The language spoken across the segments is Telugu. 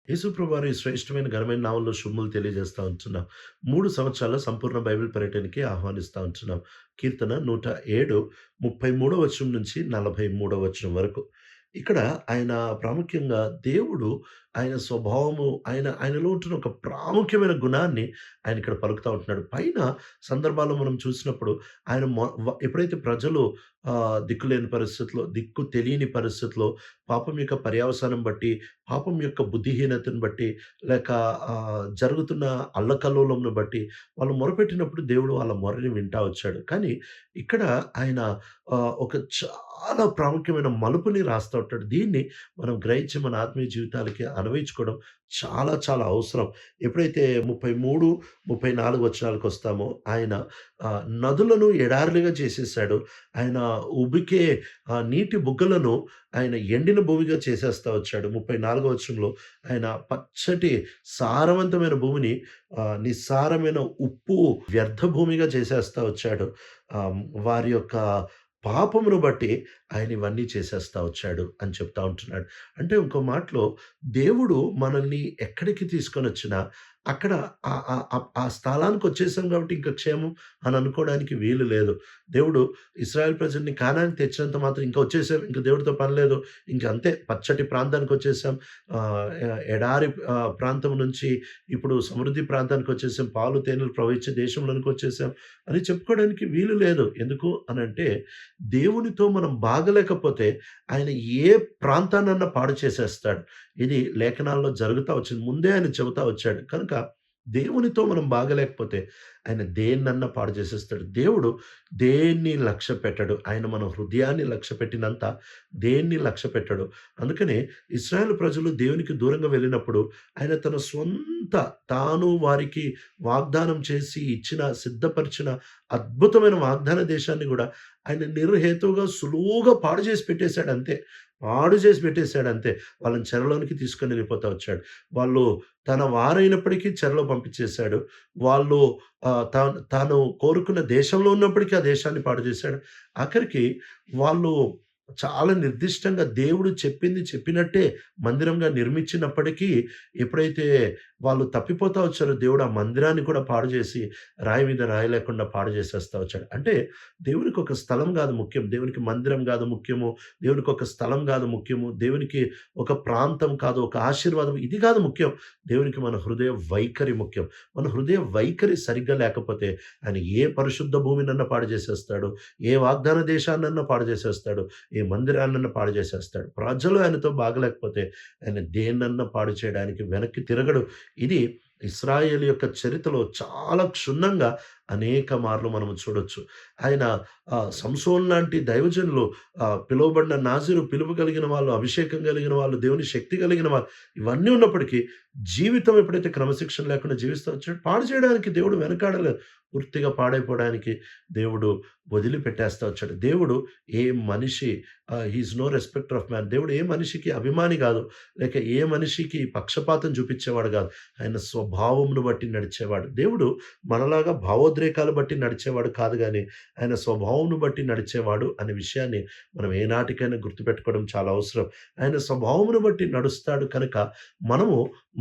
యేసుప్రభు వారి శ్రేష్టమైన ఘనమైన నామంలో శుభములు తెలియజేస్తా ఉంటున్నాం. 3 సంవత్సరాల సంపూర్ణ బైబిల్ పర్యటనకి ఆహ్వానిస్తా ఉంటున్నాం. కీర్తన 107 33వ వచనం నుంచి 43వ వచనం వరకు. ఇక్కడ ఆయన ప్రాముఖ్యంగా దేవుడు ఆయన స్వభావము ఆయనలో ఉంటున్న ఒక ప్రాముఖ్యమైన గుణాన్ని ఆయన ఇక్కడ పలుకుతా ఉంటున్నాడు. పైన సందర్భాల్లో మనం చూసినప్పుడు ఆయన ఎప్పుడైతే ప్రజలు దిక్కులేని పరిస్థితిలో, దిక్కు తెలియని పరిస్థితిలో, పాపం యొక్క పర్యవసానం బట్టి, పాపం యొక్క బుద్ధిహీనతను బట్టి, లేక జరుగుతున్న అల్లకల్లోలంను బట్టి వాళ్ళు మొరపెట్టినప్పుడు దేవుడు వాళ్ళ మొరని వింటా వచ్చాడు. కానీ ఇక్కడ ఆయన ఒక చాలా ప్రాముఖ్యమైన మలుపుని రాస్తా ఉంటాడు. దీన్ని మనం గ్రహించి మన ఆత్మీయ జీవితాలకి అన్వయించుకోవడం చాలా చాలా అవసరం. ఎప్పుడైతే 33, 34 వచనాలకొస్తామో ఆయన నదులను ఎడారులుగా చేసేసాడు. ఆయన ఉబికే నీటి బుగ్గలను ఆయన ఎండిన భూమిగా చేసేస్తా వచ్చాడు. 34వ వచనంలో ఆయన పచ్చటి సారవంతమైన భూమిని నిస్సారమైన ఉప్పు వ్యర్థ భూమిగా చేసేస్తా వచ్చాడు. వారి యొక్క పాపమును బట్టి ఆయన ఇవన్నీ చేసేస్తా వచ్చాడు అని చెప్తా ఉంటున్నాడు. అంటే ఇంకో మాటలో దేవుడు మనల్ని ఎక్కడికి తీసుకొనొచ్చినా అక్కడ ఆ స్థలానికొచ్చేసాం కాబట్టి ఇంక క్షేమం అని అనుకోవడానికి వీలు లేదు. దేవుడు ఇశ్రాయేల్ ప్రజల్ని కానానికి తెచ్చినంత మాత్రం ఇంక వచ్చేసాం, ఇంక దేవుడితో పని లేదు, ఇంక అంతే పచ్చటి ప్రాంతానికొచ్చేసాం. ఎడారి ప్రాంతం నుంచి ఇప్పుడు సమృద్ధి ప్రాంతానికొచ్చేసాం, పాలు తేనెలు ప్రవహించే దేశంలోనికొచ్చేసాం అని చెప్పుకోవడానికి వీలు లేదు. ఎందుకు అనంటే దేవునితో మనం బాగలేకపోతే ఆయన ఏ ప్రాంతాన్నన్నా పాడు చేసేస్తాడు. ఇది లేఖనాల్లో జరుగుతా వచ్చింది. ముందే ఆయన చెబుతా వచ్చాడు. కనుక దేవునితో మనం బాగలేకపోతే ఆయన దేన్నన్నా పాడు చేసేస్తాడు. దేవుడు దేన్ని లక్ష్యపెట్టడు. ఆయన మన హృదయాన్ని లక్ష్యపెట్టినంత దేన్ని లక్ష్యపెట్టడు. అందుకనే ఇశ్రాయేలు ప్రజలు దేవునికి దూరంగా వెళ్ళినప్పుడు ఆయన తన స్వంత తాను వారికి వాగ్దానం చేసి ఇచ్చిన సిద్ధపరిచిన అద్భుతమైన వాగ్దాన దేశాన్ని గూడా ఆయన నిర్హేతువుగా సులువుగా పాడు చేసి పెట్టేశాడు అంతే. పాడు చేసి పెట్టేశాడు అంతే. వాళ్ళని చెరలోనికి తీసుకొని వెళ్ళిపోతా వచ్చాడు. వాళ్ళు తన వారైనప్పటికీ చెరలో పంపించేశాడు. వాళ్ళు తాను కోరుకున్న దేశంలో ఉన్నప్పటికీ ఆ దేశాన్ని పాడు చేశాడు. ఆఖరికి వాళ్ళు చాలా నిర్దిష్టంగా దేవుడు చెప్పింది చెప్పినట్టే మందిరంగా నిర్మించినప్పటికీ ఎప్పుడైతే వాళ్ళు తప్పిపోతా వచ్చారో దేవుడు ఆ మందిరాన్ని కూడా పాడు చేసి రాయి మీద రాయి లేకుండా పాడు చేసేస్తా వచ్చాడు. అంటే దేవునికి ఒక స్థలం కాదు ముఖ్యం. దేవునికి మందిరం కాదు ముఖ్యము. దేవునికి ఒక స్థలం కాదు ముఖ్యము. దేవునికి ఒక ప్రాంతం కాదు, ఒక ఆశీర్వాదం ఇది కాదు ముఖ్యం. దేవునికి మన హృదయ వైఖరి ముఖ్యం. మన హృదయ వైఖరి సరిగ్గా లేకపోతే ఆయన ఏ పరిశుద్ధ భూమినన్నా పాడు చేసేస్తాడు. ఏ వాగ్దాన దేశాన్నన్నా పాడు చేసేస్తాడు. ఏ మందిరాన్నన్నా పాడు చేసేస్తాడు. ప్రజలు ఆయనతో బాగలేకపోతే ఆయన దేన్నన్నా పాడు చేయడానికి వెనక్కి తిరగడు. ఇది ఇశ్రాయేలు యొక్క చరిత్రలో చాలా క్షుణ్ణంగా అనేక మార్లు మనము చూడొచ్చు. ఆయన సంసోన్ లాంటి దైవజనులు పిలువబడిన నాజీరు పిలుపు కలిగిన వాళ్ళు, అభిషేకం కలిగిన వాళ్ళు, దేవుని శక్తి కలిగిన వాళ్ళు ఇవన్నీ ఉన్నప్పటికీ జీవితం ఎప్పుడైతే క్రమశిక్షణ లేకుండా జీవిస్తూ వచ్చాడో పాడు చేయడానికి దేవుడు వెనకాడలేదు. పూర్తిగా పాడైపోవడానికి దేవుడు వదిలిపెట్టేస్తా వచ్చాడు. దేవుడు ఏ మనిషి he is no respecter of man. దేవుడు ఏ మనిషికి అభిమాని కాదు. లేక ఏ మనిషికి పక్షపాతం చూపించేవాడు కాదు. ఆయన స్వభావమును బట్టి నడిచేవాడు. దేవుడు మనలాగా భావోద్రేకాలు బట్టి నడిచేవాడు కాదు గానీ, ఆయన స్వభావంను బట్టి నడిచేవాడు అనే విషయాన్ని మనం ఏనాటికైనా గుర్తుపెట్టుకోవడం చాలా అవసరం. ఆయన స్వభావమును బట్టి నడుస్తాడు కనుక మనము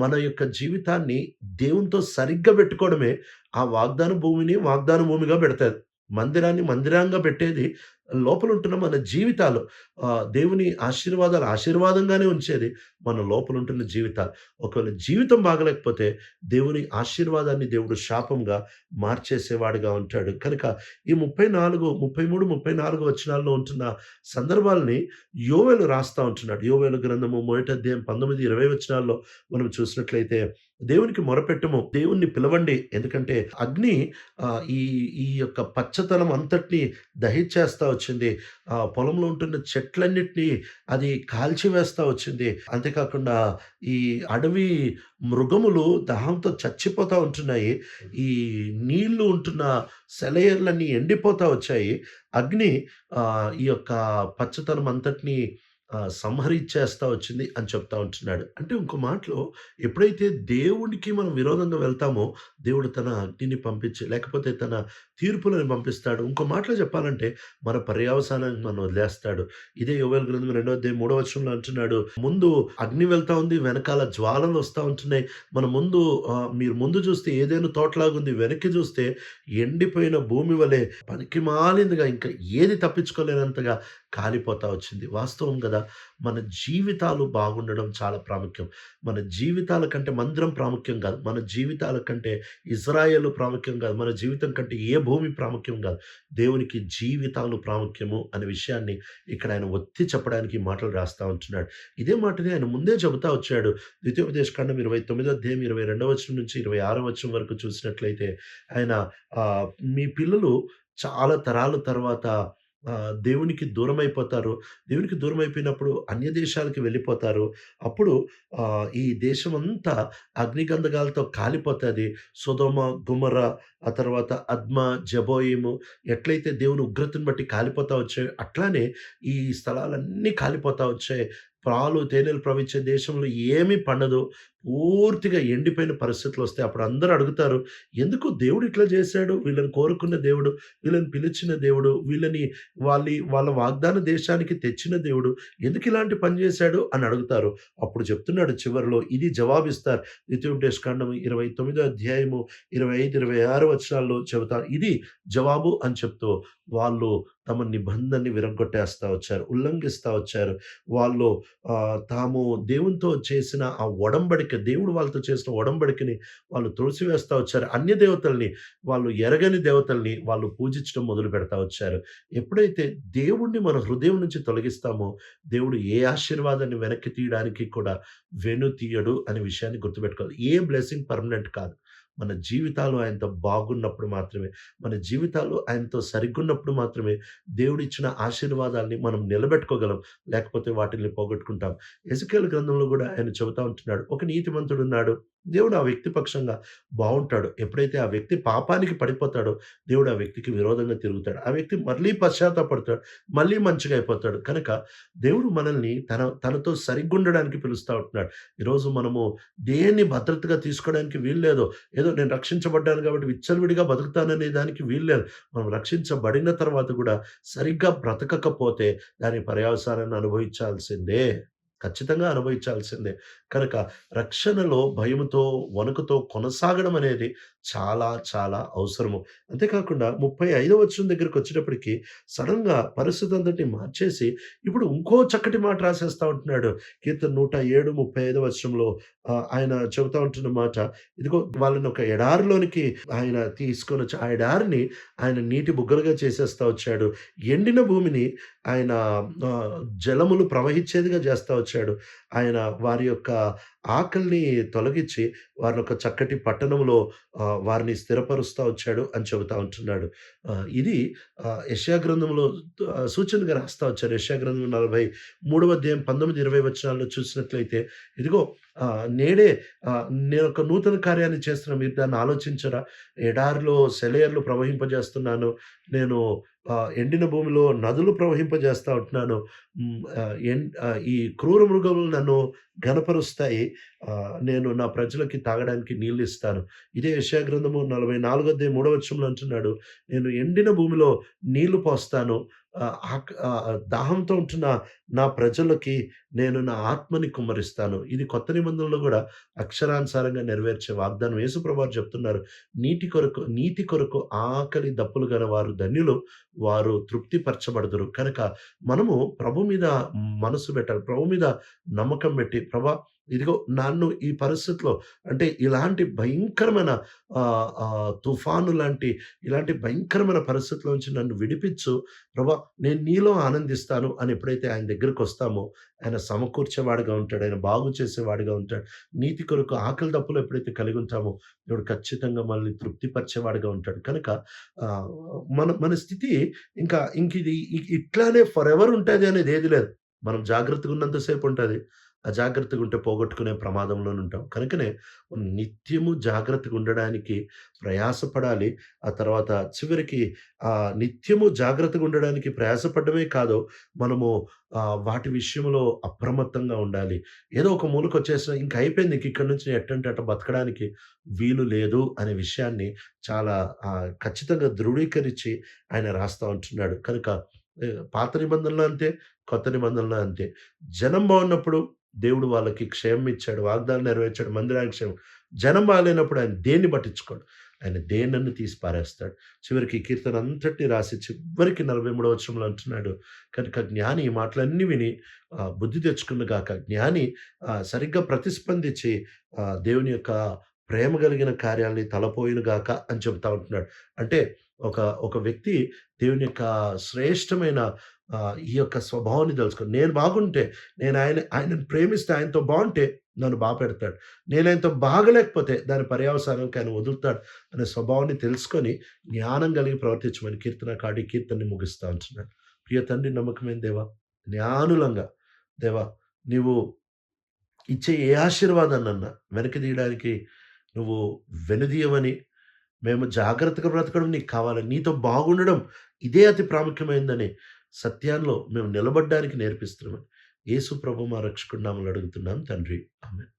మన యొక్క జీవితాన్ని దేవునితో సరిగ్గా పెట్టుకోవడమే ఆ వాగ్దాన భూమిని వాగ్దాన భూమిగా పెడతాది. మందిరాన్ని మందిరంగా పెట్టేది లోపలుంటున్న మన జీవితాలు. దేవుని ఆశీర్వాదాలు ఆశీర్వాదంగానే ఉంచేది మన లోపలుంటున్న జీవితాలు. ఒకవేళ జీవితం బాగలేకపోతే దేవుని ఆశీర్వాదాన్ని దేవుడు శాపంగా మార్చేసేవాడుగా ఉంటాడు. కనుక ఈ 34, 33, 34 వచనాల్లో ఉంటున్న సందర్భాల్ని యోవేలు రాస్తా ఉంటున్నాడు. యోవేలు గ్రంథము మొదటి అధ్యాయం 19, 20 వచనాల్లో మనం చూసినట్లయితే దేవునికి మొరపెట్టుము, దేవుణ్ణి పిలవండి. ఎందుకంటే అగ్ని ఈ ఈ యొక్క పచ్చదనం అంతటిని దహించేస్తా వచ్చింది. పొలంలో ఉంటున్న చెట్లన్నిటిని అది కాల్చివేస్తా వచ్చింది. అంతేకాకుండా ఈ అడవి మృగములు దాహంతో చచ్చిపోతా ఉంటున్నాయి. ఈ నీళ్లు ఉంటున్న సెలయేర్లన్నీ ఎండిపోతా వచ్చాయి. అగ్ని ఈ యొక్క పచ్చదనం అంతటిని సంహరించేస్తా వచ్చింది అని చెప్తా ఉంటున్నాడు. అంటే ఇంకో మాటలో ఎప్పుడైతే దేవునికి మనం విరోధంగా వెళ్తామో, దేవుడు తన అగ్నిని పంపించి లేకపోతే తన తీర్పులను పంపిస్తాడు. ఇంకో మాటలో చెప్పాలంటే మన పర్యవసానాన్ని మనల్ని వదిలేస్తాడు. ఇదే యోవేలు గ్రంథం 2వ అధ్యాయం 3వ వచనంలో అంటున్నాడు. ముందు అగ్ని వెళ్తా ఉంది. వెనకాల జ్వాలలు వస్తా ఉంటున్నాయి. మన ముందు మీరు ముందు చూస్తే ఏదైనా తోటలాగుంది. వెనక్కి చూస్తే ఎండిపోయిన భూమి వలె పనికిమాలినదిగా ఇంకా ఏది తప్పించుకోలేనంతగా కాలిపోతా వచ్చింది. వాస్తవం గదా! మన జీవితాలు బాగుండడం చాలా ప్రాముఖ్యం. మన జీవితాల కంటే మందిరం ప్రాముఖ్యం గాదు. మన జీవితాల కంటే ఇజ్రాయేలు ప్రాముఖ్యం గాదు. మన జీవితం కంటే ఏ భూమి ప్రాముఖ్యం గాదు. దేవునికి జీవితాలు ప్రాముఖ్యము అనే విషయాన్ని ఇక్కడ ఆయన ఒత్తి చెప్పడానికి ఈ మాటలు రాస్తా ఉంటున్నాడు. ఇదే మాటని ఆయన ముందే చెబుతా వచ్చాడు. ద్వితీయోపదేశకాండం 29వ అధ్యాయం 22వ వచనం నుంచి 26వ వచనం వరకు చూసినట్లయితే ఆయన మీ పిల్లలు చాలా తరాల తర్వాత దేవునికి దూరమైపోతారు. దేవునికి దూరమైపోయినప్పుడు అన్య దేశాలకు వెళ్ళిపోతారు. అప్పుడు ఈ దేశమంతా అగ్నిగంధకాలతో కాలిపోతది. సొదొమ, గొమొర్రా, ఆ తర్వాత అద్మ, జెబోయిము ఎట్లయితే దేవుని ఉగ్రతను బట్టి కాలిపోతా వచ్చాయో, అట్లానే ఈ స్థలాలన్నీ కాలిపోతా వచ్చాయి. పాలు, తేనెలు ప్రవహించే దేశంలో ఏమీ పండదు. పూర్తిగా ఎండిపోయిన పరిస్థితులొస్తాయి. అప్పుడు అందరూ అడుగుతారు, ఎందుకు దేవుడు ఇట్లా చేశాడు? వీళ్ళని కోరుకున్న దేవుడు, వీళ్ళని పిలిచిన దేవుడు, వీళ్ళని వాళ్ళ వాగ్దాన దేశానికి తెచ్చిన దేవుడు ఎందుకు ఇలాంటి పని చేశాడు అని అడుగుతారు. అప్పుడు చెప్తున్నాడు చివరిలో ఇది జవాబిస్తారు. ద్వితీయోపదేశకాండం 29వ అధ్యాయము 25, 26 వచనాల్లో చెబుతారు. ఇది జవాబు అని చెప్తూ వాళ్ళు తమ నిబంధనని విరగ్గొట్టేస్తా వచ్చారు. ఉల్లంఘిస్తా వచ్చారు. వాళ్ళు తాము దేవునితో చేసిన ఆ ఒడంబడిక దేవుడు వాళ్ళతో చేసిన ఒడంబడికని వాళ్ళు తుడిసివేస్తా వచ్చారు. అన్య దేవతల్ని వాళ్ళు ఎరగని దేవతల్ని వాళ్ళు పూజించడం మొదలుపెడతా వచ్చారు. ఎప్పుడైతే దేవుడిని మన హృదయం నుంచి తొలగిస్తామో, దేవుడు ఏ ఆశీర్వాదాన్ని వెనక్కి తీయడానికి కూడా వెనుతీయడు అనే విషయాన్ని గుర్తుపెట్టుకోవాలి. ఏ బ్లెస్సింగ్ పర్మనెంట్ కాదు. మన జీవితాలు ఆయనతో బాగున్నప్పుడు మాత్రమే, మన జీవితాలు ఆయనతో సరిగ్గున్నప్పుడు మాత్రమే దేవుడిచ్చిన ఆశీర్వాదాల్ని మనం నిలబెట్టుకోగలం. లేకపోతే వాటిల్ని పోగొట్టుకుంటాం. యెజెకీయేలు గ్రంథంలో గూడా ఆయన చెబుతా ఉంటున్నాడు. ఒక నీతిమంతుడున్నాడు. దేవుడు ఆ వ్యక్తి పక్షంగా బావుంటాడు. ఎప్పుడైతే ఆ వ్యక్తి పాపానికి పడిపోతాడో, దేవుడు ఆ వ్యక్తికి విరోధంగా తిరుగుతాడు. ఆ వ్యక్తి మళ్ళీ పశ్చాత్తాపడతాడు. మళ్ళీ మంచిగా అయిపోతాడు. కనుక దేవుడు మనల్ని తనతో సరిగ్గుండడానికి పిలుస్తా ఉంటున్నాడు. ఈరోజు మనము దేన్ని భద్రతగా తీసుకోవడానికి వీల్లేదు. ఏదో నేను రక్షించబడ్డాను కాబట్టి విచ్చలవిడిగా బతుకుతాననే దానికి వీల్లేదు. మనం రక్షించబడిన తర్వాత గూడా సరిగ్గా బ్రతకకపోతే దాని పర్యవసానాన్ని అనుభవించాల్సిందే. ఖచ్చితంగా అనుభవించాల్సిందే. కనుక రక్షణలో భయముతో, వణుకుతో కొనసాగడం అనేది చాలా చాలా అవసరము. అంతేకాకుండా 35వ వచనం దగ్గరికొచ్చేటప్పటికి సడెన్‌గా పరిస్థితి అంతటిని మార్చేసి ఇప్పుడు ఇంకో చక్కటి మాట రాసేస్తా ఉంటున్నాడు. కీర్తన 107, 35వ వచనంలో ఆయన చెబుతా ఉంటున్న మాట, ఇదిగో వాళ్ళని ఒక ఎడారిలోనికి ఆయన తీసుకొనొచ్చి, ఆ ఎడారిని ఆయన నీటి బుగ్గలుగా చేసేస్తా వచ్చాడు. ఎండిన భూమిని ఆయన జలములు ప్రవహించేదిగా చేస్తా వచ్చాడు. ఆయన వారి యొక్క ఆకలిని తొలగించి వారిని ఒక చక్కటి పట్టణంలో వారిని స్థిరపరుస్తా వచ్చాడు అని చెబుతా ఉంటున్నాడు. ఇది యెషయా గ్రంథంలో సూచనగా రాస్తా వచ్చారు. యెషయా గ్రంథం 43వ అధ్యాయం 19, 20 వచనాల్లో చూసినట్లయితే, ఇదిగో నేడే నేనొక నూతన కార్యాన్ని చేస్తున్నా మీరు దాన్ని ఆలోచించరా? ఎడారిలో సెలయేర్లు ప్రవహింపజేస్తున్నాను. నేను ఎండిన భూమిలో నదులు ప్రవహింపజేస్తా ఉంటున్నాను. ఈ క్రూర మృగములు నన్ను ఘనపరుస్తాయి. నేను నా ప్రజలకి తాగడానికి నీళ్ళిస్తాను. ఇదే యెషయా గ్రంథము 44 అధ్యాయం 3వ వచనంలో అంటున్నాడు. నేను ఎండిన భూమిలో నీళ్లు పోస్తాను. దాహంతో ఉంటున్న నా ప్రజలకి నేను నా ఆత్మని కుమ్మరిస్తాను. ఇది కొత్త నిబంధనలో గూడా అక్షరానుసారంగా నెరవేర్చే వాగ్దానం. యేసుప్రభువారు చెప్తున్నారు. నీతి కొరకు ఆకలి దప్పులు గల వారు ధన్యులు. వారు తృప్తిపరచబడుదురు. కనుక మనము ప్రభు మీద మనసు పెట్టాలి. ప్రభు మీద నమ్మకం పెట్టి, ప్రభా ఇదిగో నన్ను ఈ పరిస్థితిలో అంటే ఇలాంటి భయంకరమైన తుఫాను లాంటి ఇలాంటి భయంకరమైన పరిస్థితిలో నుంచి నన్ను విడిపించు. ప్రభా నేను నీలో ఆనందిస్తాను అని ఎప్పుడైతే ఆయన దగ్గరకొస్తామో, ఆయన సమకూర్చేవాడుగా ఉంటాడు. ఆయన బాగు చేసేవాడుగా ఉంటాడు. నీతి కొరకు ఆకలి దప్పులు ఎప్పుడైతే కలిగి ఉంటామో, దేవుడు ఖచ్చితంగా మనల్ని తృప్తిపరిచేవాడుగా ఉంటాడు. కనుక ఆహ్, మన స్థితి ఇంకిది ఇట్లానే ఫరెవర్ ఉంటది అనేది ఏది లేదు. మనం జాగ్రత్తగా ఉన్నంత సేపు ఉంటది. అజాగ్రత్తగా ఉంటే పోగొట్టుకునే ప్రమాదంలోనే ఉంటాం. కనుకనే నిత్యము జాగ్రత్తగా ఉండడానికి ప్రయాసపడాలి. ఆ తర్వాత చివరికి నిత్యము జాగ్రత్తగా ఉండడానికి ప్రయాసపడడమే కాదు, మనము వాటి విషయంలో అప్రమత్తంగా ఉండాలి. ఏదో ఒక మూలకొచ్చేసిన ఇంక అయిపోయింది. ఇంక ఇక్కడి నుంచి ఎట్టంటే అట్ట బతకడానికి వీలు లేదు అనే విషయాన్ని చాలా ఖచ్చితంగా ధృవీకరించి ఆయన రాస్తా ఉంటున్నాడు. కనుక పాత నిబంధనలో అంతే, కొత్త నిబంధనలో అంతే. జనం బాగున్నప్పుడు దేవుడు వాళ్ళకి క్షేమం ఇచ్చాడు. వాగ్దానం నెరవేర్చాడు. మందిరానికి క్షేమం. జనం బాలేనప్పుడు ఆయన దేన్ని పట్టించుకోడు. ఆయన దేన్నన్నా తీసి పారేస్తాడు. చివరికి ఈ కీర్తన అంతటిని రాసి చివరికి 43వ వచనంలో అంటున్నాడు. కనుక జ్ఞాని ఈ మాటలన్నీ విని బుద్ధి తెచ్చుకును గాక. జ్ఞాని సరిగ్గా ప్రతిస్పందించి దేవుని యొక్క ప్రేమ కలిగిన కార్యాల్ని తలపోయును గాక అని చెప్తా ఉంటున్నాడు. అంటే ఒక ఒక వ్యక్తి దేవుని యొక్క శ్రేష్టమైన ఈ యొక్క స్వభావాన్ని తెలుసుకొని నేను బాగుంటే, నేను ఆయనను ప్రేమిస్తే, ఆయనతో బావుంటే నన్ను పెడతాడు. నేను ఆయనతో బాగలేకపోతే దాని పర్యవసానానికి ఆయన వదులుతాడు అనే స్వభావాన్ని తెలుసుకొని జ్ఞానం కలిగి ప్రవర్తించమని కీర్తనకారుడు ఈ కీర్తనని ముగిస్తా ఉంటున్నాడు. ప్రియ తండ్రి, నమ్మకమైన దేవా, జ్ఞానులంగా దేవా, నీవు ఇచ్చే ఏ ఆశీర్వాదాన్నన్నా వెనక్కి తీయడానికి నువ్వు వెనుదీయవని, మేము జాగ్రత్తగా బ్రతకడం నీకు కావాలి. నీతో బాగుండడం ఇదే అతి ప్రాముఖ్యమైనదని సత్యాల్లో మేము నిలబడ్డానికి నేర్పిస్తున్నామని యేసు ప్రభు మా రక్షకుడి నామములో అడుగుతున్నాం తండ్రి. ఆమేన్.